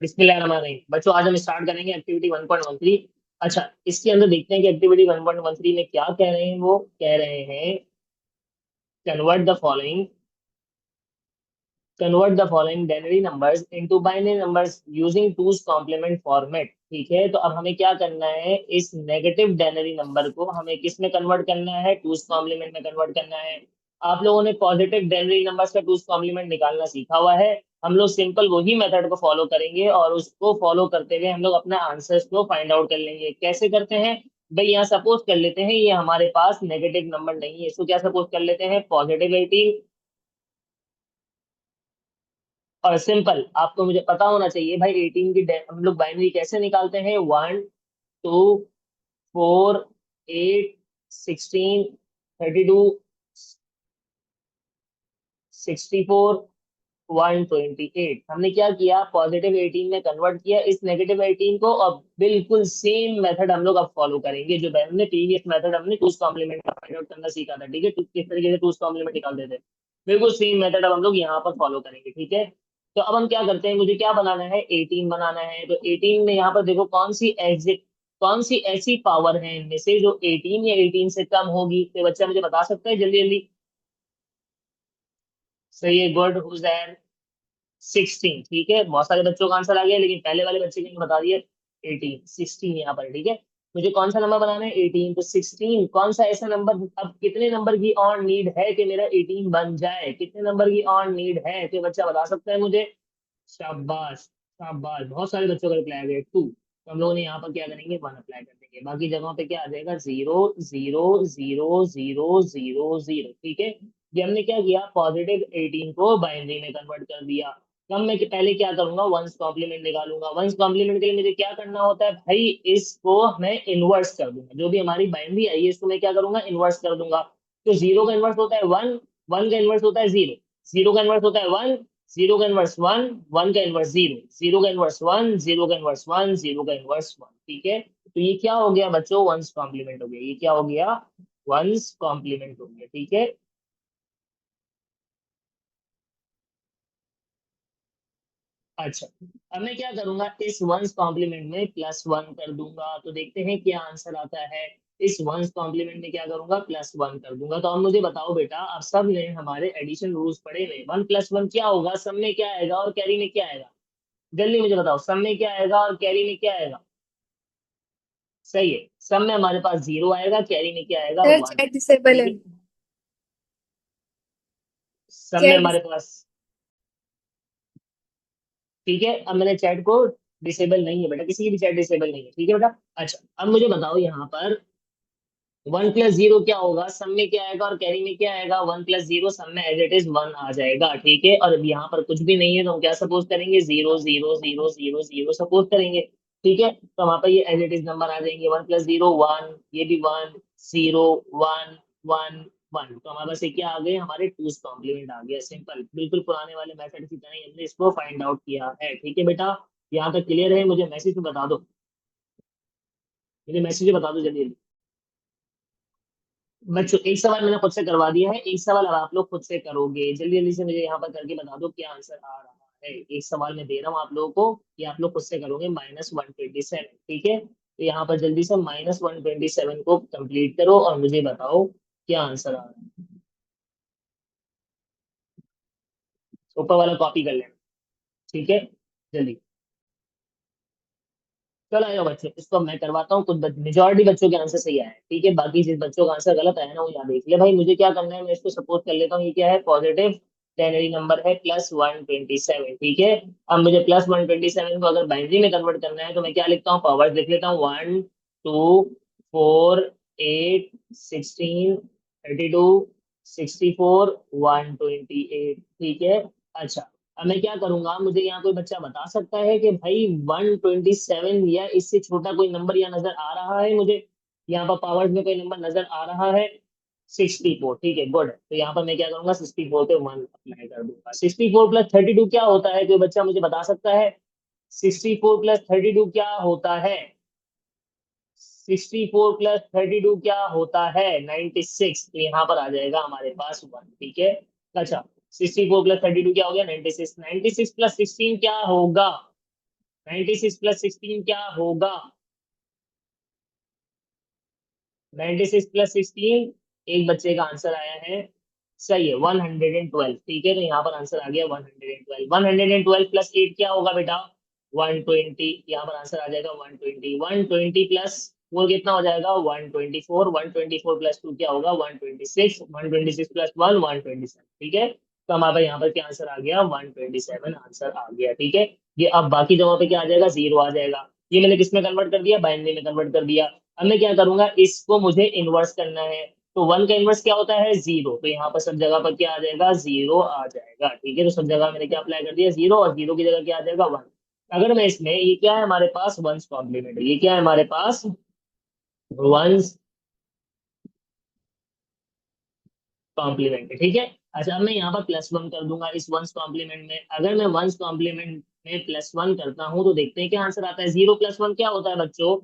बिस्मिल्लाहिर्रहमानिर्रहीम। बच्चों आज हम स्टार्ट करेंगे एक्टिविटी 1.13। अच्छा, इसके अंदर देखते हैं कि एक्टिविटी 1.13 में क्या कह रहे हैं। वो कह रहे हैं convert the following binary numbers into binary numbers using two's complement format. ठीक है, तो अब हमें क्या करना है, इस नेगेटिव बाइनरी नंबर को हमें किस में कन्वर्ट करना है, टूज कॉम्प्लीमेंट में कन्वर्ट करना है। आप लोगों ने पॉजिटिव बाइनरी नंबर्स का टूज कॉम्प्लीमेंट निकालना सीखा हुआ है। हम लोग सिंपल वही मेथड को फॉलो करेंगे और उसको फॉलो करते हुए हम लोग अपना आंसर्स को फाइंड आउट कर लेंगे। कैसे करते हैं भाई, यहाँ सपोज कर लेते हैं ये हमारे पास नेगेटिव नंबर नहीं है, इसको क्या सपोज कर लेते हैं, पॉजिटिव 18। और सिंपल आपको मुझे पता होना चाहिए भाई 18 की हम लोग बाइनरी कैसे निकालते हैं, 1 2 4 8 16 32 64 128। हमने क्या किया, पॉजिटिव 18 में कन्वर्ट किया इस नेगेटिव 18 को। और बिल्कुल सेम मेथड हम लोग अब फॉलो करेंगे जो हमने प्रीवियस मेथड हमने टूज कॉम्प्लीमेंट का फाइंड आउट करना सीखा था। ठीक है, किस तरीके से टूज कॉम्प्लीमेंट निकालते थे, बिल्कुल सेम मेथड अब हम लोग यहाँ पर फॉलो करेंगे। ठीक है, तो अब हम क्या करते हैं, मुझे क्या बनाना है, 18 बनाना है। तो 18 में यहाँ पर देखो कौन सी ऐसी पावर है इनमें से जो 18 या 18 से कम होगी। तो बच्चा मुझे बता सकता है जल्दी जल्दी। सही है, गुड, हुज देयर, 16। ठीक है, बहुत सारे बच्चों का आंसर आ गया, लेकिन पहले वाले बच्चे ने बता दिया 18, 16 यहाँ पर। ठीक है, मुझे कौन सा नंबर बनाना है, 18। तो 16 कौन सा ऐसा नंबर, अब कितने नंबर की और नीड है कि मेरा 18 बन जाए, कितने नंबर की और नीड है, तो बच्चा बता सकता है मुझे। शाबाश, शाबाश, बहुत सारे बच्चों का रिप्लाई आ गया 2। तो हम लोगों ने यहाँ पर क्या करेंगे, 1 अप्लाई कर देंगे, बाकी जगहों पे क्या आ जाएगा, 0 0 0 0 0 0। ठीक है, ये हमने क्या किया, पॉजिटिव 18 को बाइनरी में कन्वर्ट कर दिया। तो मैं पहले क्या करूंगा, वंस कॉम्प्लीमेंट निकालूंगा। वंस कॉम्प्लीमेंट के लिए मुझे क्या करना होता है भाई, इसको मैं इनवर्स कर दूंगा, जो भी हमारी बाइनरी आई है इसको मैं क्या करूंगा, इनवर्स कर दूंगा। तो 0 का इनवर्स होता है 1, 1 का इनवर्स होता है 0, 0 का इनवर्स होता है 1, 0 का इनवर्स 1, 1 का इनवर्स 0, 0 का इनवर्स 1, 0 का इनवर्स 1, 0 का इनवर्स 1। ठीक है, तो ये क्या हो गया बच्चों, वंस कॉम्प्लीमेंट हो गया। ये क्या हो गया, वंस कॉम्प्लीमेंट हो गया। ठीक है, अच्छा, अब मैं क्या करूंगा, इस वंस कॉम्प्लीमेंट में +1 कर दूंगा। तो देखते हैं क्या आंसर आता है। इस वंस कॉम्प्लीमेंट में क्या करूंगा, +1 कर दूंगा। तो अब मुझे बताओ बेटा, आप सब ने हमारे एडिशन रूल्स पढ़े हुए, 1 + 1 क्या होगा, सब में क्या आएगा और कैरी में क्या आएगा। जल्दी मुझे बताओ, सब में क्या आएगा और कैरी में क्या आएगा। सही है, सब में हमारे पास 0 आएगा, कैरी में क्या आएगा, सर 1। चैट डिसेबल ठीक है। है, सब में चैट हमारे पास, ठीक है। अब मैंने चैट को डिसेबल नहीं है बेटा, किसी की भी चैट डिसेबल नहीं है। ठीक है बेटा, अच्छा अब मुझे बताओ यहाँ पर 1 + 0 क्या होगा, सब में क्या आएगा और कैरी में क्या आएगा, 1 + 0 सब में एज इट इज 1 आ जाएगा। ठीक है, और अब यहाँ पर कुछ भी नहीं है तो हम क्या सपोज करेंगे, 0 0 0 0 0 सपोज करेंगे। ठीक है, तो वहां पर ये एज इट इज नंबर आ जाएंगे, 1 + 0 1, ये भी 1, 0 1 1 1। तो हमारे पास ये क्या आ गए, हमारे टूज कॉम्प्लीमेंट आ गया। सिंपल, बिल्कुल पुराने वाले मेथड की तरह ही हमने इसको फाइंड आउट किया है। ठीक है बेटा, यहाँ तक क्लियर है, मुझे मैसेज में बता दो, मुझे मैसेज में बता दो जल्दी जल्दी। बच्चों एक सवाल मैंने खुद से करवा दिया है, एक सवाल अब आप लोग खुद से करोगे। जल्दी जल्दी से मुझे यहाँ पर करके बता दो क्या आंसर आ रहा है। एक सवाल मैं दे रहा हूँ आप लोगों को, कि आप लोग खुद से करोगे, -127। ठीक है, तो यहाँ पर जल्दी से -127 को कंप्लीट करो और मुझे बताओ क्या आंसर आ रहा है। ऊपर वाला कॉपी कर लेना। ठीक है, जल्दी, चलो आएगा बच्चों, इसको मैं करवाता हूँ। कुछ मेजोरिटी बच्चों के आंसर सही आए हैं। ठीक है, बाकी जिस बच्चों का आंसर गलत आया ना वो यहाँ देख ले भाई। मुझे क्या करना है, मैं इसको सपोज कर लेता हूँ, ये क्या है, पॉजिटिव टेनरी नंबर है +127। ठीक है, अब मुझे +127 को अगर बाइनरी में कन्वर्ट करना है तो मैं क्या लिखता हूँ, पावर्स लिख लेता हूँ, 1 2 4 8 16 32 64 128। ठीक है, अच्छा अब मैं क्या करूंगा, मुझे यहाँ कोई बच्चा बता सकता है कि भाई 127 या इससे छोटा कोई नंबर यहाँ नजर आ रहा है मुझे, यहाँ पर पावर्स में कोई नंबर नजर आ रहा है, 64। ठीक है, गुड। तो यहाँ पर मैं क्या करूंगा, 64 पे 1 अप्लाई कर दूंगा। 64 + 32 क्या होता है, कोई बच्चा मुझे बता सकता है, 64 + 32 क्या होता है, 64 + 32 क्या होता है, 96। तो यहाँ पर आ जाएगा हमारे पास 1। ठीक है, अच्छा 64 + 32 क्या हो गया, 96। 96 + 16 क्या होगा, 96 + 16 क्या होगा? 96 + 16, एक बच्चे का आंसर आया है, सही है 112। ठीक है, तो यहाँ पर आंसर आ गया 112। 112 प्लस 8 क्या होगा बेटा? 120। यहाँ पर आंसर आ जाएगा 120। 120 प्लस 4 कितना हो जाएगा? 124। 124 प्लस 2 क्या होगा? 126। 126 प्लस 1 127। ठीक है, तो हमारे यहाँ पर क्या आंसर आ गया? 127 आंसर आ गया। ठीक है, ये अब बाकी जगहों पे क्या आ जाएगा? जीरो आ जाएगा। ये मैंने किस में कन्वर्ट कर दिया? बाइनरी में कन्वर्ट कर दिया। अब मैं क्या करूंगा, इसको मुझे इन्वर्स करना है। तो वन का इन्वर्स क्या होता है? जीरो। तो यहाँ पर सब जगह पर क्या आ जाएगा? जीरो आ जाएगा। ठीक है, तो सब जगह मैंने क्या अप्लाई कर दिया? जीरो, और जीरो की जगह क्या आ जाएगा? वन। अगर मैं इसमें, ये क्या है हमारे पास? Once complement. ये क्या है हमारे पास? Once complement. ठीक है, अच्छा अब मैं यहाँ पर +1 कर दूंगा इस वंस कॉम्प्लीमेंट में। अगर मैं वंस कॉम्प्लीमेंट में +1 करता हूँ तो देखते हैं क्या आंसर आता है। 0 + 1 क्या होता है बच्चों?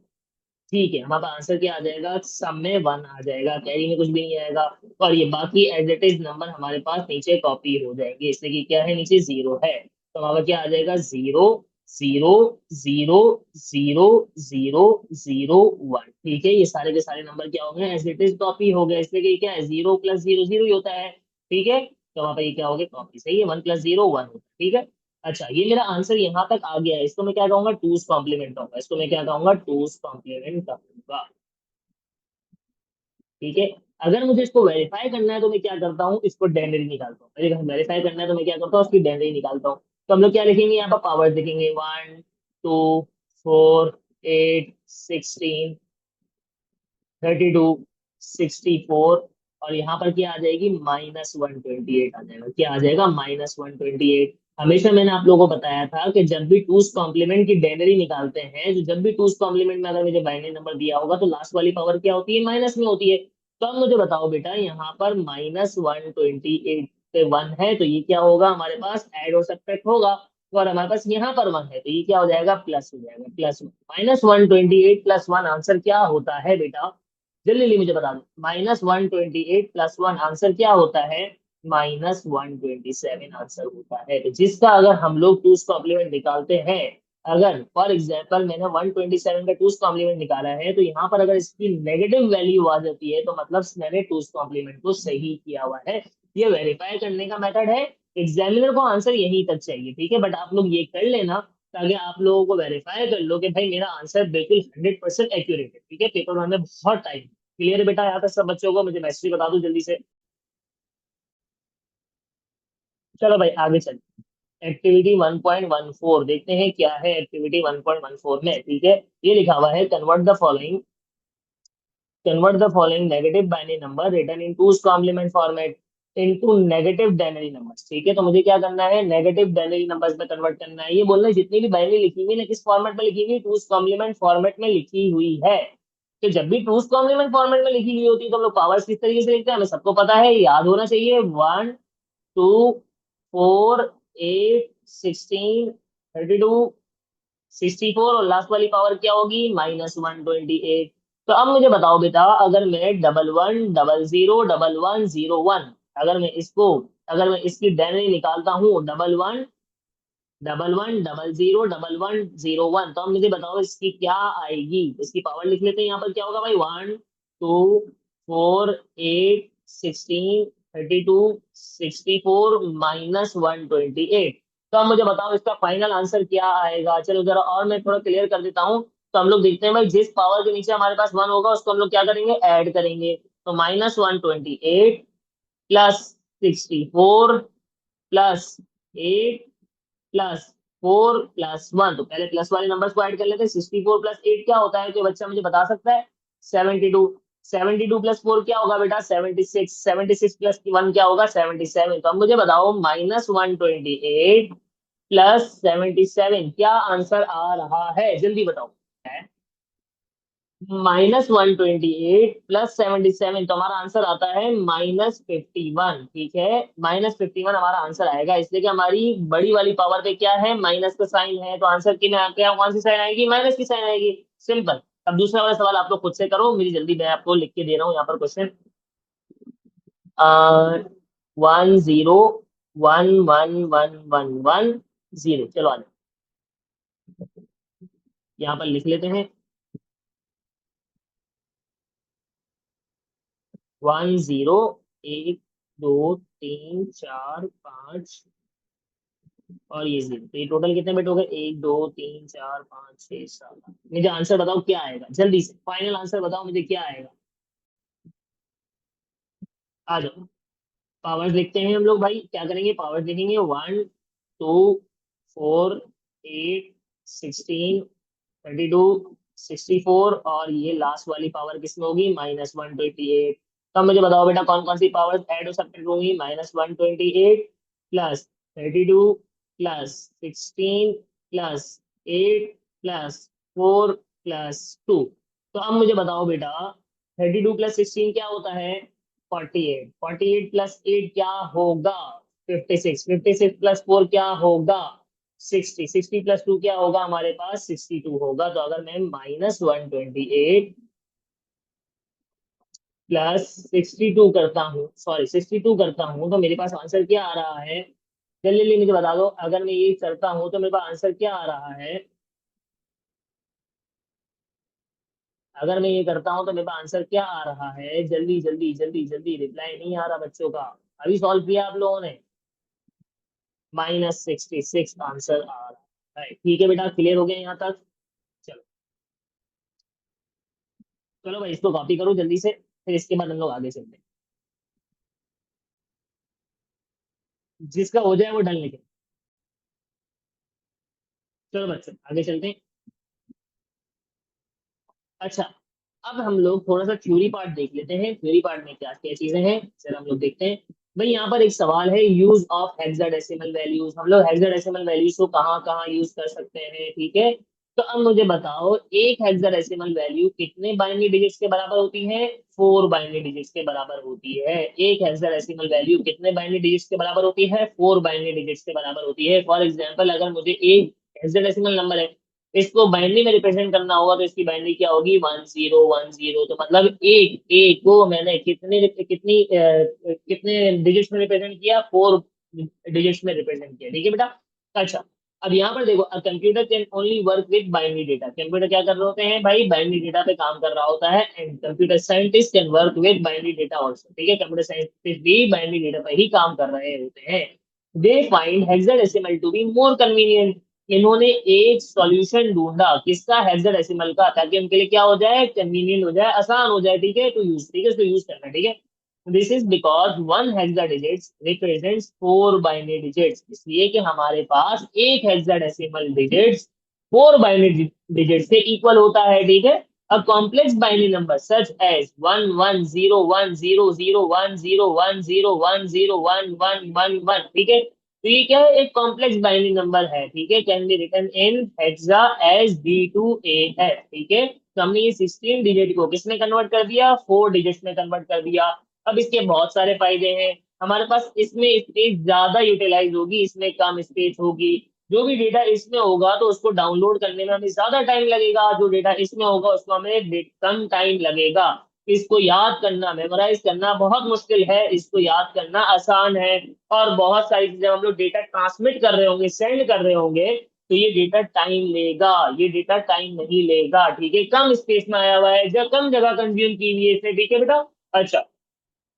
ठीक है, हमारा आंसर क्या आ जाएगा? सब में 1 आ जाएगा, कैरी में कुछ भी नहीं आएगा। और ये बाकी एज इट इज नंबर हमारे पास नीचे कॉपी हो जाएंगे, इसलिए कि क्या है, नीचे जीरो है। तो हमारा क्या आ जाएगा? Zero, zero, zero, zero, zero, zero, one. ठीक है, ये सारे के सारे नंबर क्या हो गए? एज इट इज कॉपी हो गए, इसलिए कि क्या है, 0 + 0 0 ही होता है। ठीक है, तो वहां पर ये क्या हो गया? कॉपी। सही है, 1 + 0 1 होता है। ठीक है, अच्छा ये मेरा आंसर यहाँ तक आ गया है, इसको मैं क्या कहूंगा? टूस कॉम्प्लीमेंट कहूंगा। इसको मैं क्या कहूंगा? टूस कॉम्प्लीमेंट कहूंगा। ठीक है, अगर मुझे इसको वेरीफाई करना है तो मैं क्या करता हूँ? इसको डेनरी निकालता हूँ। मुझे वेरीफाई करना है तो मैं क्या करता हूँ? उसकी डेनरी निकालता हूँ। तो हम लोग क्या लिखेंगे यहाँ पर? पावर लिखेंगे। 1 2 4 8 16 32 64। और यहाँ पर क्या आ जाएगी? -128 आ जाएगा। क्या आ जाएगा? -128। हमेशा मैंने आप लोगों को बताया था कि जब भी टूस कॉम्प्लीमेंट की डेनरी निकालते हैं, जो जब भी टूस कॉम्प्लीमेंट में अगर मुझे बाइनरी नंबर दिया होगा तो लास्ट वाली पावर क्या होती है? माइनस में होती है। तो अब मुझे बताओ बेटा, यहाँ पर -128 पे 1 है, तो ये क्या होगा हमारे पास? ऐड और सब्ट्रैक्ट होगा। और हमारे पास यहाँ पर 1 है, तो ये क्या हो जाएगा? प्लस हो जाएगा। प्लस -128 + 1 आंसर क्या होता है बेटा? जल्दी जल्दी मुझे बता दो। -128 + 1 आंसर क्या होता है? -127 आंसर होता है। तो जिसका अगर हम लोग टूस कॉम्प्लीमेंट निकालते हैं, अगर फॉर एग्जाम्पल मैंने 127 का टूस कॉम्प्लीमेंट निकाला है, तो यहाँ पर अगर इसकी नेगेटिव वैल्यू आ जाती है तो मतलब मैंने टूस कॉम्प्लीमेंट को सही किया हुआ है। ये वेरीफाई करने का मेथड है। एग्जामिनर को आंसर यहीं तक चाहिए। ठीक है, बट आप लोग ये कर लेना ताकि आप लोगों को वेरीफाई कर लो कि भाई मेरा आंसर बिल्कुल 100% एक्यूरेट है। ठीक है, पेपर वन में बहुत टाइम। क्लियर है बेटा यहाँ तक सब बच्चों को? मुझे मैसेज बता दो जल्दी से। चलो भाई आगे चलते। एक्टिविटी 1.14 देखते हैं क्या है एक्टिविटी 1.14 में। ठीक है, ये लिखा हुआ है, convert the following negative binary number written in two's complement format into negative binary numbers. ठीक है, तो मुझे क्या करना है? नेगेटिव बाइनरी नंबर्स में कन्वर्ट करना है। ये बोलना है जितनी भी बाइनरी लिखी हुई है ना, किस फॉर्मेट में लिखी हुई? टूस कॉम्प्लीमेंट फॉर्मेट में लिखी हुई है। तो जब भी टूस कॉम्प्लीमेंट फॉर्मेट में लिखी हुई होती है तो हम लोग पावर्स किस तरीके से लिखते हैं? हमें सबको पता है, याद होना चाहिए। 1 2 4 8 16 32 64, और लास्ट वाली पावर क्या होगी? -128। तो अब मुझे बताओ बेटा, अगर मैं 11000001, अगर मैं इसकी डेनरी निकालता हूँ, 1111001101, तो अब मुझे बताओ इसकी क्या आएगी? इसकी पावर लिख लेते हैं। यहाँ पर क्या होगा भाई? 1 2 4 8 16 32 64 -128। तो अब मुझे बताओ इसका फाइनल आंसर क्या आएगा? चलो जरा और मैं थोड़ा क्लियर कर देता हूँ। तो हम लोग देखते हैं भाई, जिस पावर के नीचे हमारे पास 1 होगा उसको हम लोग क्या करेंगे? ऐड करेंगे। तो -128 +64 +8 +4 +1। तो पहले प्लस वाले नंबर्स को ऐड कर लेते हैं। 64 + 8 क्या होता है? कोई बच्चा मुझे बता सकता है? 72। 72 + 4 क्या होगा बेटा? 76। 76 + 1 क्या होगा? 77। तो अब मुझे बताओ, -128 +77 क्या आंसर आ रहा है? जल्दी बताओ। -128 + 77, तो हमारा आंसर आता है -51। ठीक है, -51 हमारा आंसर आएगा, इसलिए कि हमारी बड़ी वाली पावर पे क्या है? माइनस का साइन है, तो आंसर की ना क्या कौन सी साइन आएगी? माइनस की साइन आएगी। सिंपल। अब दूसरा वाला सवाल आप लोग खुद से करो, मेरी जल्दी मैं आपको लिख के दे रहा हूँ यहाँ पर क्वेश्चन। 10 111110, चलो आ जाओ। यहाँ पर लिख लेते हैं 10, 1, 2, 3, 4, 5 और ये 0। तो ये टोटल कितने बिट हो गए? 1, 2, 3, 4, 5, 6, 7। मुझे आंसर बताओ क्या आएगा, जल्दी से फाइनल आंसर बताओ मुझे क्या आएगा। आ जाओ, पावर्स लिखते हैं हम लोग भाई। क्या करेंगे? पावर्स लिखेंगे 1, 2, 4, 8, 16, 32, 64 और ये लास्ट वाली पावर किसमें होगी? -128। तब मुझे बताओ बेटा कौन कौन सी पावर्स ऐड हो सब्ट्रैक्ट होंगी? -128 +32 +16 +8 +4 +2। तो अब मुझे बताओ बेटा 32 + 16 क्या होता है? 48। 48 + 8 क्या होगा? 56। 56 +4 क्या होगा? 60। 60 + 2 क्या होगा हमारे पास? 62 होगा। तो अगर मैं -128 +62 करता हूँ, सॉरी 62 करता हूँ, तो मेरे पास आंसर क्या आ रहा है? जल्दी जल्दी मुझे बता दो। अगर मैं ये करता हूँ तो मेरे पास आंसर क्या आ रहा है? अगर मैं ये करता हूँ तो मेरे पास आंसर क्या आ रहा है? जल्दी जल्दी जल्दी जल्दी, रिप्लाई नहीं आ रहा बच्चों का। अभी सॉल्व किया आप लोगों ने? -66 आंसर आ रहा है। ठीक है बेटा, क्लियर हो गया यहाँ तक? चलो, चलो भाई इसको कॉपी करो जल्दी से, फिर इसके बाद हम लोग आगे चलते हैं। जिसका हो जाए वो डन लिखे। चलो बच्चों आगे चलते हैं। अच्छा, अब हम लोग थोड़ा सा थ्योरी पार्ट देख लेते हैं। थ्योरी पार्ट में क्या क्या चीजें हैं चलो हम लोग देखते हैं। भाई यहाँ पर एक सवाल है, यूज ऑफ हेक्साडेसिमल वैल्यूज। हम लोग हेक्साडेसिमल वैल्यूज को कहाँ कहाँ यूज कर सकते हैं? ठीक है, तो अब मुझे बताओ एक हेक्साडेसिमल वैल्यू कितने बाइनरी डिजिट्स के बराबर होती है? 4 बाइनरी डिजिट्स के बराबर होती है। एक हेक्साडेसिमल वैल्यू कितने बाइनरी डिजिट्स के बराबर होती है? 4 बाइनरी डिजिट्स के बराबर होती है। फॉर एग्जाम्पल अगर मुझे एक हेक्साडेसिमल नंबर है, इसको बाइनरी में रिप्रेजेंट करना होगा तो इसकी बाइनरी क्या होगी? 1010। तो मतलब एक एक को मैंने कितने डिजिट्स में रिप्रेजेंट किया? 4 डिजिट्स में रिप्रेजेंट किया। ठीक है बेटा? अच्छा, अब यहाँ पर देखो, computer can only work with binary data. Computer क्या कर रहे होते हैं भाई? बाइनरी डेटा पे काम कर रहा होता है। And computer scientist can work with binary data also. ठीक है, कंप्यूटर साइंटिस्ट भी बाइनरी डेटा पे ही काम कर रहे होते हैं। They find hexadecimal to be more convenient. इन्होंने एक सॉल्यूशन ढूंढा किसका? हेक्साडेसिमल का, ताकि उनके लिए क्या हो जाए? कन्वीनियंट हो जाए, आसान हो जाए। ठीक है, टू यूज, ठीक है, इसको यूज करना। ठीक है, this is because one hexadigits represents 4 binary digits. इसलिए कि हमारे पास एक हेक्साडेसिमल डिजिट्स 4 बाइनरी डिजिट से इक्वल होता है। ठीक है, a complex binary number such as 1101010101011111। ठीक है, तो ये क्या है? एक कॉम्प्लेक्स बाइनरी नंबर है। ठीक है, can be written in hexa as D2AF। ठीक है, तो हमने ये 16 डिजिट को किसमें कन्वर्ट कर दिया? 4 डिजिट्स में कन्वर्ट कर दिया। अब इसके बहुत सारे फायदे हैं। हमारे पास इसमें स्पेस ज्यादा यूटिलाइज होगी, इसमें कम स्पेस होगी। जो भी डेटा इसमें होगा तो उसको डाउनलोड करने में हमें ज्यादा टाइम लगेगा, जो डेटा इसमें होगा उसको हमें कम टाइम लगेगा। इसको याद करना, मेमोराइज करना बहुत मुश्किल है, इसको याद करना आसान है। और बहुत सारी चीजें हम लोग डेटा ट्रांसमिट कर रहे होंगे, सेंड कर रहे होंगे, तो ये डेटा टाइम लेगा, ये डेटा टाइम नहीं लेगा। ठीक है, कम स्पेस में आया हुआ है, जब कम जगह कंज्यूम की हुई है इसने। ठीक है बेटा? अच्छा,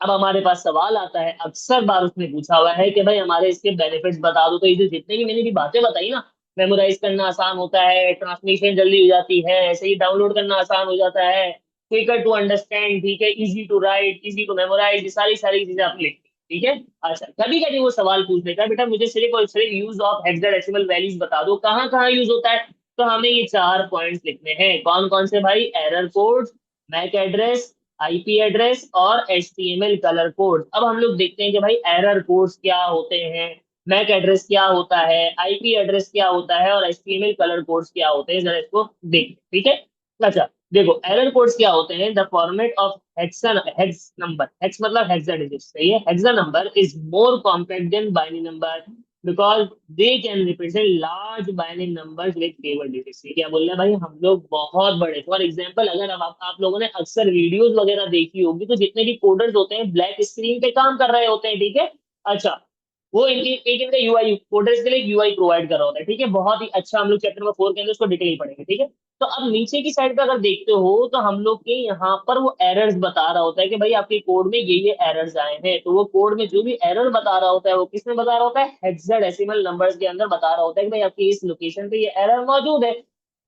अब हमारे पास सवाल आता है, अक्सर बार उसने पूछा हुआ है कि भाई हमारे इसके बेनिफिट्स बता दो। तो ये जो जितने भी मैंने भी बातें बताई ना, मेमोराइज करना आसान होता है, ट्रांसमिशन जल्दी हो जाती है, ऐसे ही डाउनलोड करना आसान हो जाता है, क्विकर टू अंडरस्टैंड, ठीक है, easy to write, easy to memorize, ये सारी सारी चीजें आप लिखते हैं। ठीक है? अच्छा, कभी कभी वो सवाल पूछ लेता है, बेटा मुझे सिर्फ और सिर्फ यूज ऑफ हेक्साडेसिमल वैल्यूज बता दो, कहाँ कहाँ यूज होता है? तो हमें ये 4 पॉइंट्स लिखने हैं। कौन कौन से भाई? Error code, MAC address, IP address और एचटीएमएल कलर कोड। अब हम लोग देखते हैं कि भाई एरर कोड्स क्या होते हैं, मैक एड्रेस क्या होता है, आईपी एड्रेस क्या होता है और एचटीएमएल कलर कोड्स क्या होते हैं, जरा इसको देखते हैं। ठीक है? अच्छा, देखो एरर कोड्स क्या होते हैं। The format of hex number, hex मतलब हेक्साडेसिमल, सही है, hexa number is more compact than binary number because they can represent large binary numbers with fewer digits. क्या बोल रहे हैं भाई? हम लोग बहुत बड़े, फॉर एग्जांपल अगर अब आप लोगों ने अक्सर वीडियोस वगैरह देखी होगी, तो जितने भी कोडर्स होते हैं ब्लैक स्क्रीन पे काम कर रहे होते हैं। ठीक है? अच्छा, वो इनकी एक इनका यूआई, कोडर्स के लिए यूआई प्रोवाइड कर रहा होता है। ठीक है, बहुत ही अच्छा, हम लोग चैप्टर नंबर 4 के अंदर उसको डिटेल पढ़ेंगे। ठीक है? तो अब नीचे की साइड पे अगर देखते हो तो हम लोग के यहाँ पर वो एरर्स बता रहा होता है कि भाई आपके कोड में ये एरर्स आए हैं। तो वो कोड में जो भी एरर बता रहा होता है वो किसमें बता रहा होता है, हेक्साडेसिमल नंबर्स के अंदर बता रहा होता है कि भाई आपकी इस लोकेशन पे ये एरर मौजूद है।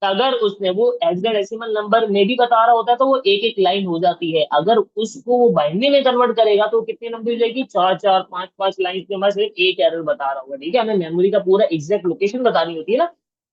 अगर उसने वो हेक्साडेसिमल नंबर में भी बता रहा होता है तो वो एक एक लाइन हो जाती है। अगर उसको वो बाइनरी में कन्वर्ट करेगा तो कितनी लंबी हो जाएगी, चार चार पांच पांच लाइन के बाद सिर्फ एक एरर बता रहा होगा। ठीक है, हमें मेमोरी का पूरा एग्जैक्ट लोकेशन बतानी होती है ना,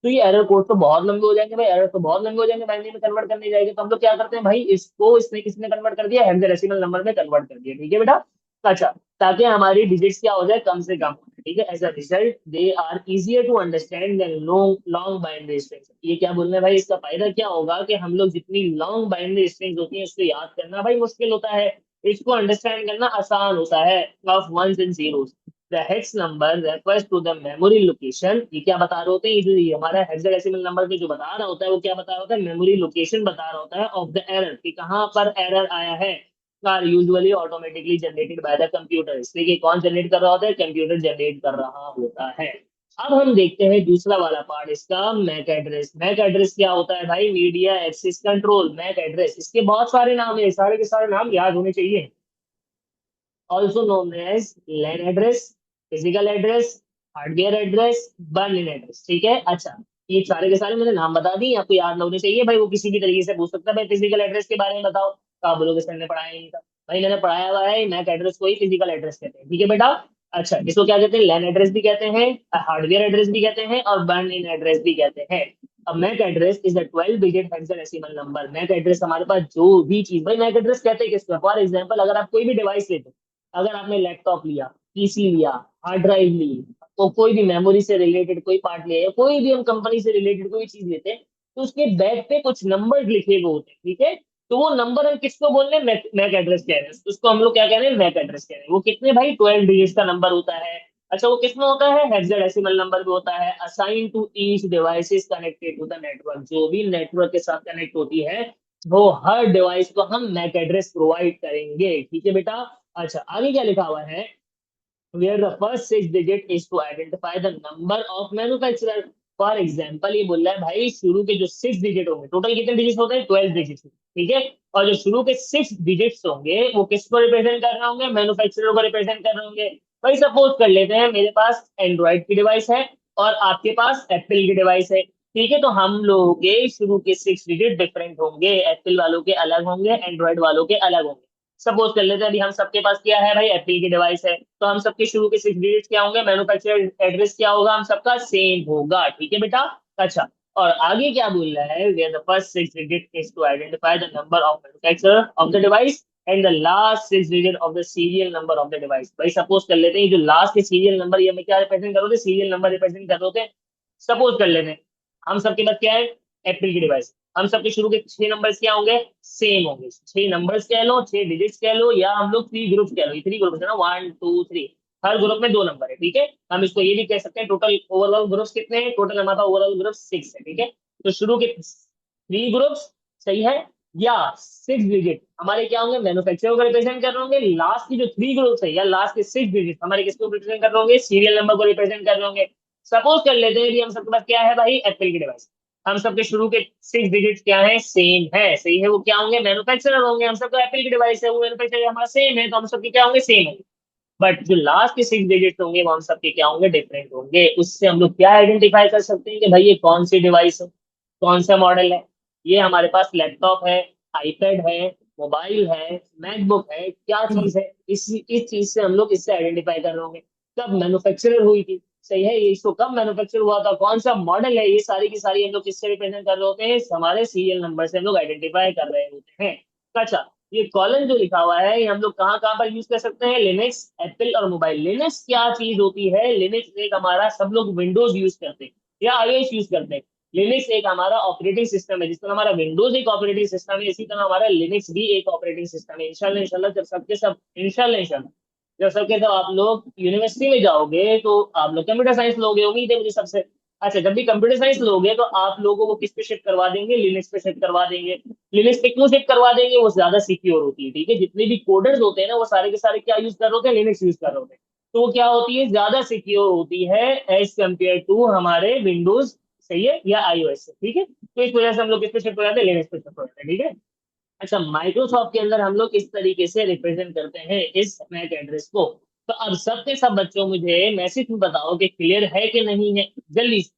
तो ये एरर कोड तो बहुत लंबे हो जाएंगे भाई, एरर तो बहुत लंबे हो जाएंगे बाइनरी में कन्वर्ट करने जाएंगे। तो हम लोग क्या करते हैं भाई, इसको इसने किसने कन्वर्ट कर दिया, हेक्साडेसिमल नंबर में कन्वर्ट कर दिया। ठीक है बेटा, अच्छा, ताकि हमारी डिजिट्स क्या हो जाए, कम से कम। ठीक है, as a result they are easier to understand than long long binary strings. ये क्या बोल रहे हैं भाई, इसका फायदा क्या होगा कि हम लोग जितनी लॉन्ग बाइनरी स्ट्रिंग्स होती हैं उसको याद करना भाई मुश्किल होता है, इसको अंडरस्टैंड करना आसान होता है। Of ones and zeros, the hex number refers to the memory location. ये क्या बता रहे होते हैं, ये जो ये हमारा हेक्साडेसिमल नंबर में जो बता रहा होता है वो क्या बता रहा होता है, मेमोरी लोकेशन बता रहा होता है ऑफ द एरर, कि कहाँ पर एरर आया है। Are usually automatically generated by the computer. इसलिए कि कौन जनरेट कर रहा होता है, कंप्यूटर जनरेट कर रहा होता है। अब हम देखते हैं दूसरा वाला पार्ट इसका, मैक एड्रेस। मैक एड्रेस क्या होता है भाई, media access control. MAC address, इसके बहुत सारे नाम है, सारे के सारे नाम याद होने चाहिए। Also known as LAN address, physical address, hardware address, burn in address. ठीक है, अच्छा, ये सारे के सारे मैंने नाम बता दिए, आपको याद होने चाहिए भाई। वो किसी भी तरीके से पूछ सकता है भाई फिजिकल एड्रेस के बारे में बताओ, तो आप बोलोगे सर ने पढ़ाया नहीं था। भाई मैंने पढ़ाया हुआ है, मैक एड्रेस को ही फिजिकल एड्रेस कहते हैं। ठीक है बेटा, अच्छा, इसको क्या कहते हैं, लैन एड्रेस भी कहते हैं, हार्डवेयर एड्रेस भी कहते हैं, और बर्न इन एड्रेस भी कहते हैं। अब MAC address is the 12 digit hexadecimal number. MAC address हमारे पास जो भी चीज, भाई मैक एड्रेस कहते हैं किसको, फॉर एग्जांपल अगर आप कोई भी डिवाइस लेते हो, अगर आपने लैपटॉप लिया, पीसी लिया, हार्ड ड्राइव ली, तो कोई भी मेमोरी से रिलेटेड कोई पार्ट लिया, या कोई भी हम कंपनी से रिलेटेड कोई चीज लेते हैं, तो उसके बैक पे कुछ नंबर लिखे हुए होते हैं। ठीक है, तो वो नंबर हम किसको बोल रहे हैं, मैक एड्रेस कह रहे हैं उसको, हम लोग क्या कह रहे हैं, मैक एड्रेस कह रहे हैं। वो कितने भाई, 12 डिजिट का नंबर होता है। अच्छा, वो किसमें होता है, हेक्साडेसिमल नंबर में होता है। Assign to each devices connected to the network, जो भी नेटवर्क के साथ कनेक्ट होती है वो हर डिवाइस को हम मैक एड्रेस प्रोवाइड करेंगे। ठीक है बेटा, अच्छा, आगे क्या लिखा हुआ है, where the first six digit is to identify the number of manufacturer। For example ये बोल रहा है भाई, शुरू के जो 6 डिजिट होंगे, टोटल कितने डिजिट होते हैं, 12 डिजिट। ठीक है, और जो शुरू के 6 डिजिट्स होंगे वो किसको रिप्रेजेंट कर रहे होंगे, मैन्युफैक्चरर को रिप्रेजेंट कर रहे होंगे। भाई सपोज कर लेते हैं मेरे पास एंड्रॉइड की डिवाइस है और आपके पास एप्पल की डिवाइस है। ठीक है, तो हम लोगों के शुरू के 6 डिजिट डिफरेंट होंगे, एप्पल वालों के अलग होंगे, एंड्रॉइड वालों के अलग होंगे। सपोज कर लेते हैं अभी हम सबके पास क्या है भाई, एप्पल की डिवाइस है, तो हम सबके शुरू के 6 डिजिट क्या होंगे, मैन्युफैक्चरर एड्रेस क्या होगा, हम सबका सेम होगा। ठीक है बेटा, अच्छा, और आगे क्या बोल रहा है, where the first 6 digit is to identify the number of manufacturer of the device and the last 6 digit of the serial number of the device. भाई सपोज कर लेते हैं जो लास्ट के सीरियल नंबर, ये हमें क्या रिप्रेजेंट करोगे, सीरियल नंबर रिप्रेजेंट कर होते हैं। सपोज कर लेते हैं हम सबके पास क्या है, एप्पल की डिवाइस, हम सबके शुरू के 6 नंबर्स क्या होंगे, सेम होंगे। 6 नंबर्स कह लो, 6 डिजिट्स कह लो, या हम लोग 3 ग्रुप्स कह लो, ये 3 ग्रुप्स है ना, 1 2 3, हर ग्रुप में 2 नंबर है। ठीक है, हम इसको ये भी कह सकते हैं टोटल ओवरऑल ग्रुप्स कितने हैं, टोटल हमारा ओवरऑल ग्रुप 6 है। ठीक है, तो शुरू के 3 ग्रुप्स, सही है, या 6 डिजिट हमारे क्या होंगे, मैन्युफैक्चरर को रिप्रेजेंट कर रहे होंगे। लास्ट की जो 3 ग्रुप्स है या लास्ट के 6 डिजिट हमारे किसको रिप्रेजेंट कर रहे होंगे, सीरियल नंबर को रिप्रेजेंट कर रहे होंगे। सपोज कर लेते हैं कि हम सबके पास क्या है भाई, एप्पल की डिवाइस, हम सबके शुरू के 6 डिजिट क्या है, सेम है, सही है, वो क्या होंगे, मैन्युफैक्चरर होंगे। हम सबका एप्पल की डिवाइस है, वो मैन्युफैक्चरर हमारा सेम है, तो हम सबके क्या होंगे, सेम होंगे। बट जो लास्ट के 6 डिजिट होंगे वो हम सबके क्या होंगे, डिफरेंट होंगे। उससे हम लोग क्या आइडेंटिफाई कर सकते हैं कि भाई ये कौन सी डिवाइस है, कौन सा मॉडल है। ये हमारे पास लैपटॉप है, आईपैड है, मोबाइल है, मैकबुक है, क्या चीज है, इस चीज से हम लोग इससे आइडेंटिफाई कर रहे होंगे कब मैन्युफैक्चरर हुई थी, सही है, ये इसको कब मैन्युफैक्चर हुआ था, कौन सा मॉडल है, ये सारी की सारी हम लोग किससे रिप्रेजेंट कर रहे होते हैं, हमारे सीरियल नंबर से हम लोग आइडेंटिफाई कर रहे होते हैं। अच्छा, ये कॉलन जो लिखा हुआ है ये हम लोग कहाँ कहाँ पर यूज कर सकते हैं, लिनक्स, एप्पल और मोबाइल। लिनक्स क्या चीज होती है, लिनक्स एक हमारा, सब लोग विंडोज यूज करते हैं या आईओएस यूज करते हैं। लिनक्स एक हमारा ऑपरेटिंग सिस्टम है, जिस तरह हमारा विंडोज एक ऑपरेटिंग सिस्टम है, इसी तरह हमारा लिनक्स भी एक ऑपरेटिंग सिस्टम है। इंशाल्लाह इंशाल्लाह जब सबके सब, इंशाल्लाह इंशाल्लाह जब सबके सब आप लोग यूनिवर्सिटी में जाओगे तो आप लोग कंप्यूटर साइंस लोगे, उम्मीद है मुझे सबसे। अच्छा, जब भी कंप्यूटर साइंस लोगे तो आप लोगों को किस पे शिफ्ट करवा देंगे, लिनक्स पे शिफ्ट करवा देंगे। लिनक्स पे क्यों शिफ्ट करवा देंगे, वो ज्यादा सिक्योर होती है। ठीक है, जितने भी कोडर्स होते हैं ना वो सारे के सारे क्या यूज कर रहे होते हैं, लिनक्स यूज कर रहे होते हैं। तो वो क्या होती है, ज्यादा सिक्योर होती है एज कम्पेयर टू हमारे विंडोज सही है, या iOS से, ठीक है। तो इस वजह से हम लोग किस पे शिफ्ट हो जाते हैं, लिनक्स पे शिफ्ट हो जाते हैं, ठीक है। अच्छा, माइक्रोसॉफ्ट के अंदर हम लोग इस तरीके से रिप्रेजेंट करते हैं इस मैक एड्रेस को। तो अब सब के सब बच्चों मुझे मैसेज में बताओ कि क्लियर है कि नहीं है, जल्दी से।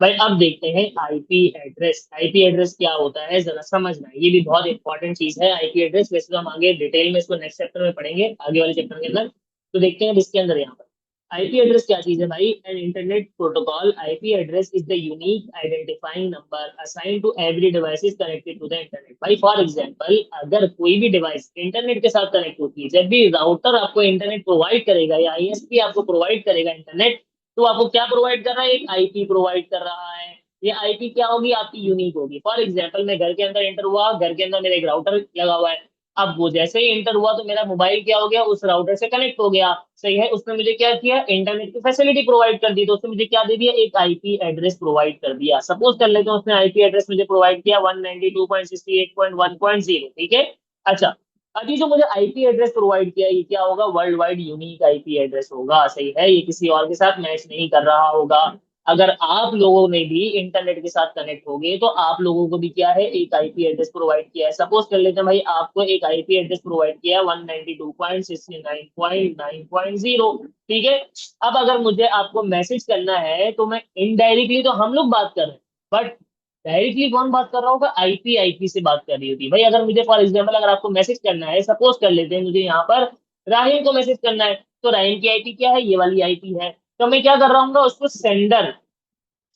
भाई अब देखते हैं आईपी एड्रेस। आईपी एड्रेस क्या होता है जरा समझना, ये भी बहुत इंपॉर्टेंट चीज है आईपी एड्रेस। वैसे तो हम आगे डिटेल में इसको नेक्स्ट चैप्टर में पढ़ेंगे, आगे वाले चैप्टर के अंदर। तो देखते हैं अब इसके अंदर यहाँ पर आईपी एड्रेस क्या चीज है भाई। An internet protocol IP address is the unique identifying number assign to every device connected to the internet. भाई फॉर एग्जांपल, अगर कोई भी डिवाइस इंटरनेट के साथ कनेक्ट होती है, जब भी राउटर आपको इंटरनेट प्रोवाइड करेगा या आईएसपी आपको प्रोवाइड करेगा इंटरनेट, तो आपको क्या प्रोवाइड कर रहा है, एक आईपी प्रोवाइड कर रहा है। ये आईपी क्या होगी, आपकी यूनिक होगी। फॉर एग्जांपल, मैं घर के अंदर एंटर हुआ, घर के अंदर मेरा एक राउटर लगा हुआ है। अब वो जैसे ही एंटर हुआ तो मेरा मोबाइल क्या हो गया, उस राउटर से कनेक्ट हो गया, सही है। उसने मुझे क्या किया, इंटरनेट की फैसिलिटी प्रोवाइड कर दी। तो उसने मुझे क्या दे दिया, एक आईपी एड्रेस प्रोवाइड कर दिया। सपोज कर लेते हैं उसने आईपी एड्रेस मुझे प्रोवाइड किया 192.68.1.0, ठीक है। अच्छा, अभी जो मुझे आईपी एड्रेस प्रोवाइड किया, ये क्या होगा, world wide unique IP address होगा, सही है। ये किसी और के साथ मैच नहीं कर रहा होगा। अगर आप लोगों ने भी इंटरनेट के साथ कनेक्ट हो गए तो आप लोगों को भी क्या है, एक आईपी एड्रेस प्रोवाइड किया है। सपोज कर लेते हैं भाई, आपको एक आईपी एड्रेस प्रोवाइड किया है 192.69.9.0, ठीक है। अब अगर मुझे आपको मैसेज करना है तो मैं इनडायरेक्टली तो हम लोग बात कर रहे हैं, बट डायरेक्टली कौन बात कर रहा होगा, आईपी आईपी से बात कर रही होती है। भाई अगर मुझे फॉर एग्जाम्पल, अगर आपको मैसेज करना है, सपोज कर लेते हैं मुझे यहाँ पर राहिम को मैसेज करना है, तो राहिम की आईपी क्या है, ये वाली आईपी है। तो मैं क्या कर रहा हूँ, उसको सेंडर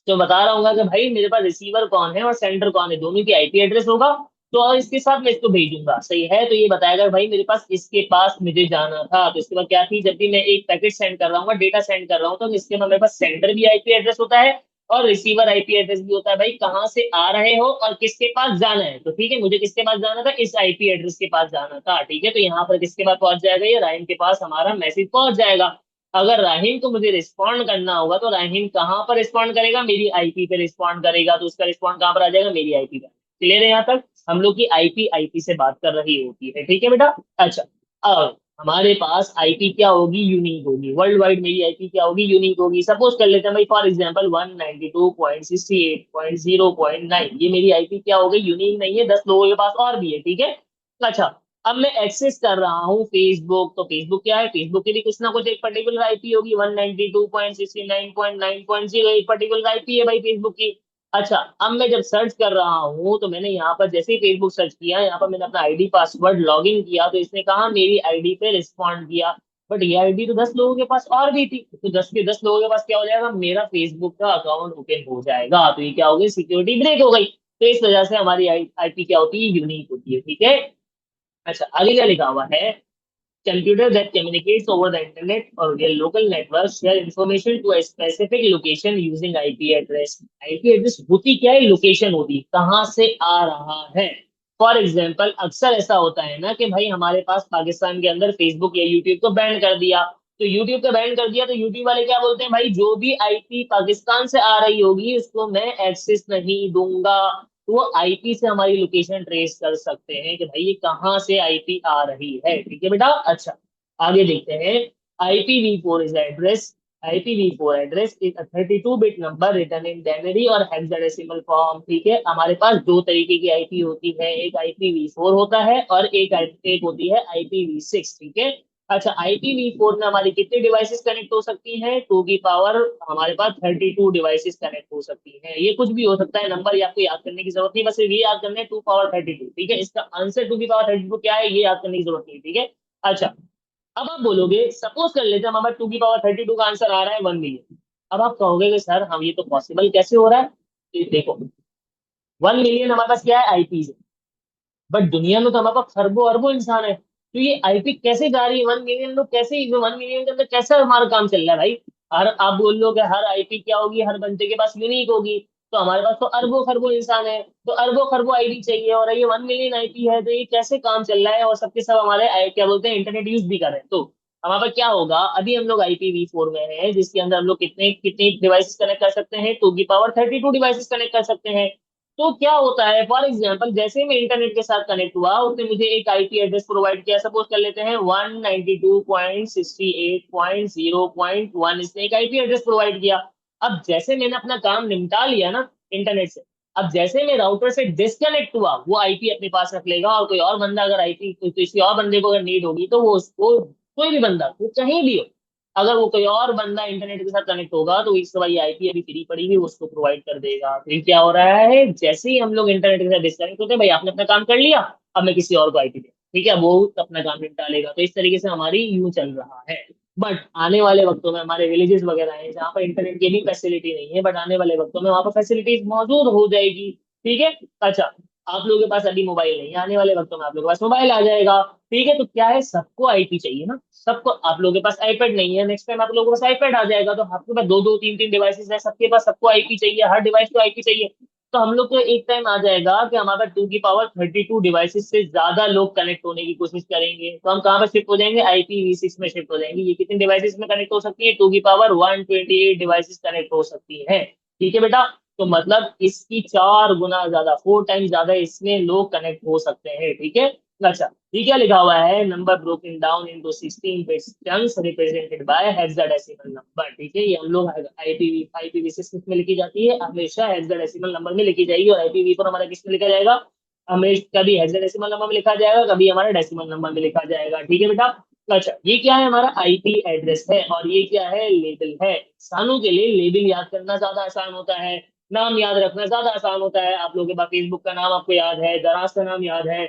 तो बता रहा हूँ कि भाई मेरे पास रिसीवर कौन है और सेंडर कौन है, दोनों की आईपी एड्रेस होगा। तो और इसके साथ मैं इसको भेजूंगा, सही है। तो ये बताएगा भाई मेरे पास इसके पास मुझे जाना था। तो इसके बाद क्या थी, जब भी मैं एक पैकेट सेंड कर रहा हूँ, डेटा सेंड कर रहा हूँ, तो इसके बाद मेरे पास सेंडर भी आईपी एड्रेस होता है और रिसीवर आईपी एड्रेस भी होता है। भाई कहाँ से आ रहे हो और किसके पास जाना है, तो ठीक है, मुझे किसके पास जाना था, इस आईपी एड्रेस के पास जाना था, ठीक है। तो यहाँ पर किसके पास पहुंच जाएगा, ये राहिम के पास हमारा मैसेज पहुंच जाएगा। अगर राहिम को मुझे रिस्पॉन्ड करना होगा तो राहिम कहाँ पर रिस्पॉन्ड करेगा, मेरी आईपी पे रिस्पॉन्ड करेगा। तो उसका रिस्पॉन्ड कहाँ पर आ जाएगा, मेरी आईपी पर। क्लियर है, यहाँ तक हम लोग की आईपी आईपी से बात कर रही होती है, ठीक है बेटा। अच्छा, अब हमारे पास आईपी क्या होगी, यूनिक होगी। वर्ल्ड वाइड मेरी आईपी क्या होगी, यूनिक होगी। सपोज कर लेते हैं भाई, फॉर एग्जांपल 192.68.0.9, ये मेरी आईपी क्या हो गई, यूनिक नहीं है, 10 लोगों के पास और भी है, ठीक है। अच्छा, अब मैं एक्सेस कर रहा हूँ फेसबुक, तो फेसबुक क्या है, फेसबुक की भी कुछ ना कुछ एक पर्टिकुलर आईपी होगी, 192.69.9.0 एक पर्टिकुलर आईपी है भाई फेसबुक की। अच्छा, अब मैं जब सर्च कर रहा हूँ तो मैंने यहाँ पर जैसे ही फेसबुक सर्च किया, यहाँ पर मैंने अपना आईडी पासवर्ड लॉग इन किया, तो इसने कहा मेरी आईडी पे रिस्पॉन्ड किया। बट ये आईडी तो 10 लोगों के पास और भी थी, तो 10 के 10 लोगों के पास क्या हो जाएगा, मेरा फेसबुक का अकाउंट ओपन हो जाएगा। तो ये क्या हो गई, सिक्योरिटी ब्रेक हो गई। तो इस वजह से हमारी आईपी क्या होती है, यूनिक होती है, ठीक है। अच्छा, आगे क्या लिखा हुआ है, computer that communicates over the internet or their local network share information to a specific location using IP address। IP address होती क्या है, लोकेशन होती है, कहाँ से आ रहा है। फॉर एग्जाम्पल, अक्सर ऐसा होता है ना कि भाई हमारे पास पाकिस्तान के अंदर फेसबुक या यूट्यूब को बैन कर दिया। तो यूट्यूब का बैन कर दिया तो यूट्यूब वाले क्या बोलते हैं, भाई जो भी आईपी पाकिस्तान से आ रही होगी उसको मैं एक्सेस नहीं दूंगा। तो वो आईपी से हमारी लोकेशन ट्रेस कर सकते हैं कि भाई ये कहाँ से आईपी आ रही है, ठीक है बेटा। अच्छा, आगे देखते हैं। IPv4 is address. IPv4 address is 32 bit number written in binary और हेक्साडेसिमल फॉर्म, ठीक है। हमारे पास दो तरीके की आईपी होती है, एक IPv4 होता है और एक होती है IPv6, ठीक है। अच्छा, IPv4 में हमारी कितनी डिवाइसेस कनेक्ट हो सकती हैं, 2 की पावर हमारे पास 32 डिवाइसेस कनेक्ट हो सकती हैं। ये कुछ भी हो सकता है नंबर, ये आपको याद करने की जरूरत नहीं, बस ये याद करना है 2 पावर 32, ठीक है। इसका आंसर 2 की पावर 32 क्या है, ये याद करने की जरूरत नहीं, ठीक है। अच्छा, अब आप बोलोगे, सपोज कर लेते हैं हमारे 2 की पावर 32 का आंसर आ रहा है 1 मिलियन। अब आप कहोगे कि सर हम ये तो पॉसिबल कैसे हो रहा है, तो देखो 1 मिलियन हमारे पास क्या है, आईपी, बट दुनिया में तो हमारे पास खरबों अरबों इंसान है। तो ये आईपी कैसे जा रही है, 1 मिलियन लोग कैसे, 1 मिलियन के अंदर कैसा हमारा काम चल रहा है भाई। हर आप बोल लो कि हर आईपी क्या होगी, हर बंदे के पास यूनिक होगी। तो हमारे पास तो अरबों खरबों इंसान है, तो अरबों खरबों आईडी चाहिए, और ये 1 मिलियन आईपी है, तो ये कैसे काम चल रहा है, और सबके सब हमारे क्या बोलते हैं, इंटरनेट यूज भी कर रहे हैं। तो हमारे पास क्या होगा, अभी हम लोग IPv4 में है, जिसके अंदर हम लोग कितने कितने डिवाइसेस कनेक्ट कर सकते हैं, 2 की पावर 32 डिवाइसेस कनेक्ट कर सकते हैं। तो क्या होता है, फॉर एग्जाम्पल जैसे ही मैं इंटरनेट के साथ कनेक्ट हुआ उसने मुझे एक आईपी एड्रेस प्रोवाइड किया, सपोज कर लेते हैं 192.68.0.1, इसने एक आईपी एड्रेस प्रोवाइड किया। अब जैसे मैंने अपना काम निपटा लिया ना इंटरनेट से, अब जैसे मैं राउटर से डिस्कनेक्ट हुआ वो आईपी अपने पास रख लेगा, और कोई और बंदा अगर आईपी किसी और बंदे को अगर नीड होगी तो वो उसको, कोई भी बंदा वो कहीं भी हो, अगर वो कोई और बंदा इंटरनेट के साथ कनेक्ट होगा तो इस भाई आईपी अभी फ्री पड़ी हुई, वो उसको प्रोवाइड कर देगा। फिर क्या हो रहा है, जैसे ही हम लोग इंटरनेट के साथ डिस्कनेक्ट होते हैं, भाई आपने अपना काम कर लिया, अब मैं किसी और को आईपी दे, ठीक है, वो अपना काम निपटा लेगा। तो इस तरीके से हमारी यूं चल रहा है। बट आने वाले वक्तों में हमारे विलेजेस वगैरह हैं जहाँ पर इंटरनेट की भी फैसिलिटी नहीं है, बट आने वाले वक्तों में वहां पर फैसिलिटीज मौजूद हो जाएगी। ठीक है। अच्छा, आप लोगों के पास अभी मोबाइल नहीं है, आने वाले वक्तों में आप लोगों के पास मोबाइल आ जाएगा। ठीक है, तो क्या है, सबको आईपी चाहिए ना, सबको। आप लोगों के पास आईपैड नहीं है, नेक्स्ट टाइम आप लोगों के पास आईपैड आ जाएगा, तो आपके पास दो दो तीन तीन डिवाइसेस है, सबके पास सबको आईपी चाहिए, हर डिवाइस को आईपी चाहिए। तो हम लोग को एक टाइम आ जाएगा कि हमारे 2 की पावर 32 डिवाइसेस से ज्यादा लोग कनेक्ट होने की कोशिश करेंगे, तो हम कहाँ पर शिफ्ट हो जाएंगे, IPv6 में शिफ्ट हो जाएंगे। ये कितने डिवाइसेस में कनेक्ट हो सकती है, 2 की पावर 128 डिवाइसेस कनेक्ट हो सकती है। ठीक है बेटा। तो मतलब इसकी 4 गुना ज्यादा, 4 टाइम्स ज्यादा इसमें लोग कनेक्ट हो सकते हैं। ठीक है। अच्छा, ये क्या लिखा हुआ है, number broken down into 16 bits chunks represented by hexadecimal number. ठीक है, ये हम लोग IPv6 किस में लिखी जाती है, हमेशा हेक्साडेसिमल नंबर में लिखी जाएगी। और IPv4 हमारा किस में लिखा जाएगा, हमेशा कभी हेक्साडेसिमल नंबर में लिखा जाएगा, कभी हमारा डेसिमल नंबर में लिखा जाएगा। ठीक है बेटा। अच्छा, ये क्या है, हमारा आईपी एड्रेस है, और ये क्या है, लेबल है। इंसानों के लिए लेबल याद करना ज्यादा आसान होता है, नाम याद रखना ज्यादा आसान होता है। आप लोगों के पास फेसबुक का नाम आपको याद है, दराज का नाम याद है,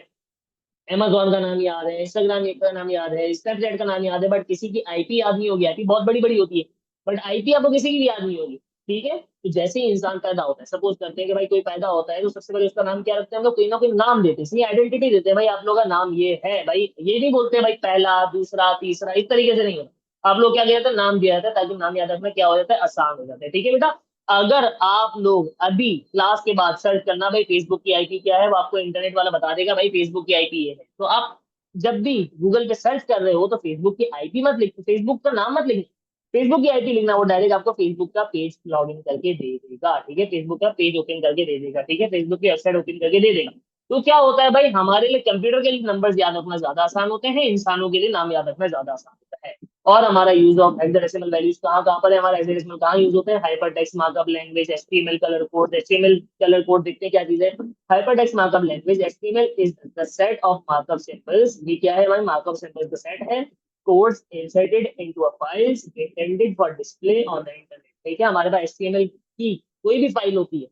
अमेजोन का नाम याद है, इंस्टाग्राम का नाम याद है, स्नैपचैट का नाम याद है, बट किसी की आईपी याद नहीं होगी। आईपी बहुत बड़ी बड़ी होती है, बट आईपी आपको किसी की भी याद नहीं होगी। ठीक है। तो जैसे ही इंसान पैदा होता है, सपोज करते हैं कि भाई कोई पैदा होता है, तो सबसे पहले उसका नाम क्या रखते हैं हम लोग, कोई ना कोई नाम देते हैं, आइडेंटिटी देते हैं, भाई आप लोग का नाम ये है। भाई ये नहीं बोलते भाई पहला दूसरा तीसरा, इस तरीके से नहीं होता। आप लोग क्या किया जाता है, नाम दिया जाता है, ताकि नाम याद रखना क्या हो जाता है, आसान हो जाता है। ठीक है बेटा। अगर आप लोग अभी क्लास के बाद सर्च करना भाई फेसबुक की आईपी क्या है, वो आपको इंटरनेट वाला बता देगा भाई फेसबुक की आईपी ये है। तो आप जब भी गूगल पे सर्च कर रहे हो तो फेसबुक की आईपी मत लिखो, फेसबुक का नाम मत लिखना, फेसबुक की आईपी लिखना, वो डायरेक्ट आपको फेसबुक का पेज लॉग इन करके दे देगा। ठीक है, फेसबुक का पेज ओपन करके दे देगा। ठीक है, फेसबुक की वेबसाइट ओपन करके दे देगा। तो क्या होता है भाई, हमारे लिए कंप्यूटर के लिए नंबर्स याद रखना ज्यादा आसान होते हैं, इंसानों के लिए नाम याद रखना ज्यादा आसान होता है। और हमारा यूज ऑफ हेक्साडेसिमल वैल्यूज कहाँ कहाँ पर है, हमारा हेक्साडेसिमल कहाँ यूज होता है, hyper text markup language, HTML colour code. HTML colour code देखते हैं क्या चीज है, hyper text markup language. HTML is the set of markup symbols, ये क्या है भाई, मार्कअप सिंबल्स का सेट है, codes inserted into a files intended for display on the internet. ठीक है, हमारे पास HTML की कोई भी फाइल होती है,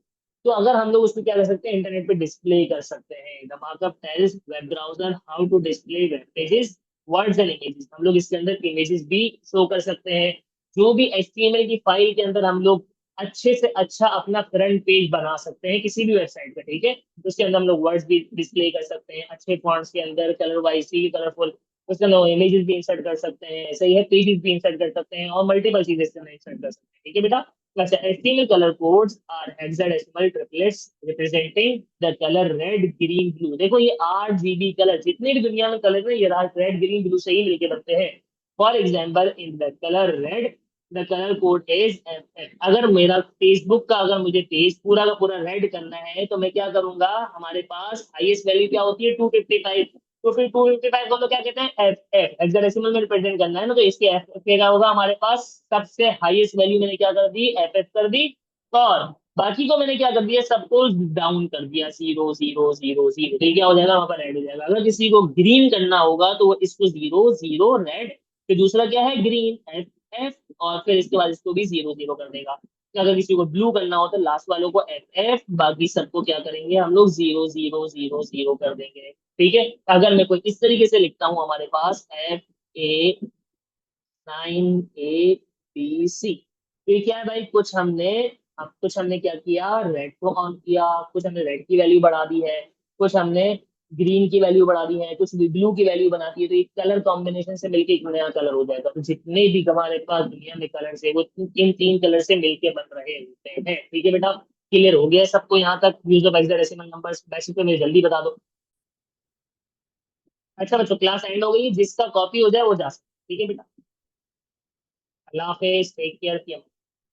तो अगर हम लोग उसको क्या कर सकते हैं, इंटरनेट पे डिस्प्ले कर सकते हैं। The markup tells web browser how to display web pages, words and images. हम लोग इसके अंदर इमेजेस भी शो कर सकते हैं। जो भी HTML की फाइल के अंदर हम लोग अच्छे से अच्छा अपना फ्रंट पेज बना सकते हैं किसी भी वेबसाइट का। ठीक है, तो उसके अंदर हम लोग वर्ड्स भी डिस्प्ले कर सकते हैं अच्छे फॉन्ट्स के अंदर, कलर वाइज भी कलरफुल। उसके अंदर इमेजेस भी इंसर्ट कर सकते हैं, सही है, पेजेस भी इंसर्ट कर सकते हैं, और मल्टीपल चीजें इसके अंदर इंसर्ट कर सकते हैं। ठीक है बेटा। अच्छा, HTML color codes are hexadecimal triplets representing the color red, green, blue। देखो ये RGB कलर, जितने भी दुनिया में कलर है ये रेड ग्रीन ब्लू से ही मिलके बनते हैं। For example in the colour read the colour code is FF। अगर मेरा फेसबुक का, अगर मुझे पेज पूरा का पूरा रेड करना है तो मैं क्या करूंगा, हमारे पास हाईएस्ट वैल्यू क्या होती है, 255। तो फिर 255 को हम लोग क्या कहते हैं, FF, हेक्साडेसिमल में रिप्रेजेंट करना है ना, तो इसके FF क्या होगा, हमारे पास सबसे हाईएस्ट वैल्यू मैंने क्या कर दी, FF कर दी। और बाकी को मैंने क्या कर दिया, सबको डाउन कर दिया, 0 0 0 0। तो ये क्या हो जाएगा, वहां पर रेड हो जाएगा। अगर किसी को ग्रीन करना होगा तो वो इसको 0 0 रेड, फिर दूसरा क्या है ग्रीन, FF, और फिर इसके बाद इसको भी 0 0 कर देगा। अगर किसी को ब्लू करना हो तो लास्ट वालों को FF, बाकी सबको क्या करेंगे हम लोग, 0 0 0 0 कर देंगे। ठीक है। अगर मैं कोई इस तरीके से लिखता हूँ, हमारे पास FA9ABC, तो ये क्या है भाई, कुछ हमने, अब कुछ हमने क्या किया, रेड को ऑन किया, कुछ हमने रेड की वैल्यू बढ़ा दी है, कुछ हमने ग्रीन की वैल्यू बढ़ा दी है, कुछ ब्लू की वैल्यू बना दी है। तो एक कलर कॉम्बिनेशन से मिलके एक नया कलर हो जाएगा। तो जितने भी हमारे पास दुनिया में कलर है वो इन तीन कलर से मिलके बन रहे होते हैं। ठीक है बेटा, क्लियर हो गया सबको यहाँ तक, यूज ऑफ हेक्साडेसिमल नंबर्स, वैसे तो मुझे जल्दी बता दो। अच्छा बच्चों, क्लास एंड हो गई, जिसका कॉपी हो जाए वो जा सकता है। ठीक है बेटा, अल्लाह हाफिज, टेक केयर।